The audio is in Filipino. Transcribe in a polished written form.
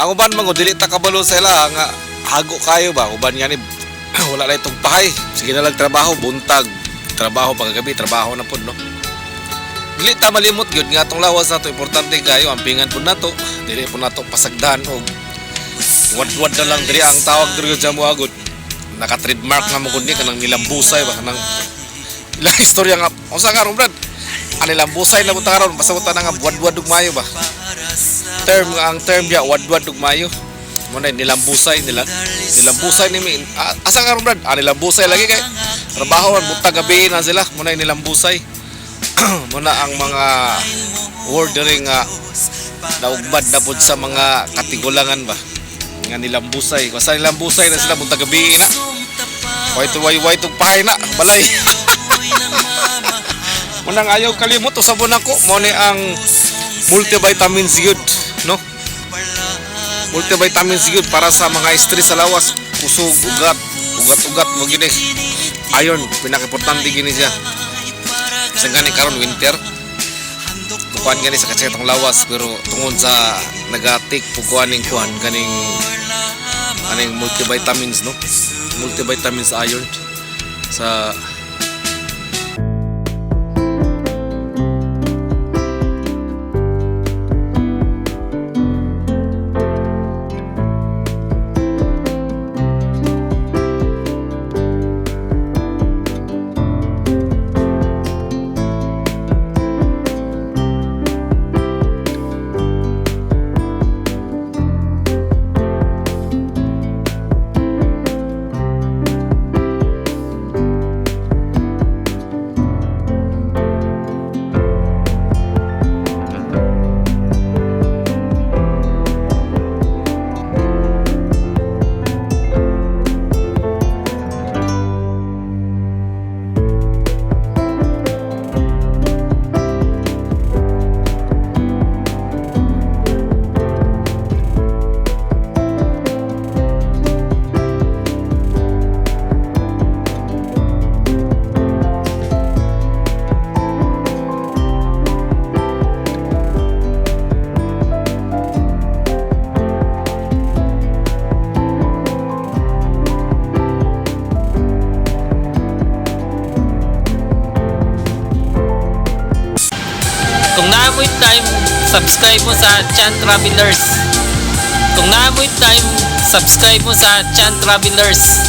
Ang uban mga dili ta kabalo sa ila nga hago kayo ba uban nga ni wala na itong pahay. Sige na lang trabaho buntag, trabaho paggabi, trabaho na pud no. Dili ta malimot gyud nga atong lawas nato importante kayo ampingan pud nato. Dili pud nato pasagdan og wad-wad na lang diri ang tawag diri sa muagot. Naka-trademark nga mo kundi kanang nilambusay ba kanang ilang istorya nga unsa karon brad. Ang nilambusay na buta karon basta buta nga wad-wad ug mayo ba. Ang term dia wad-wad ug mayo. Mo na nilambusay nilambusay ni asa karon brad? Nilambusay lagi kay trabaho buntag gabi na sila mo na nilambusay. Muna ang mga word diri nga naugmad na pud sa mga katigulangan ba nga nilambusay basta nilambusay na sila buntag gabi na way to pahay na balay. Munang ayaw kalimot usabon ako mo ni ang multivitamins gyud no, multivitamins gyud para sa mga stress sa lawas, kusog, ugat mo gini iron pinaka-importante gini siya. Isang gani karon winter kuan gani sa kasetong lawas pero tungod sa nagatik pukuan ning kuan kaning multivitamins no, multivitamins iron sa kung naamoy time, subscribe mo sa Chan Travelers. Kung naamoy time, subscribe mo sa Chan Travelers.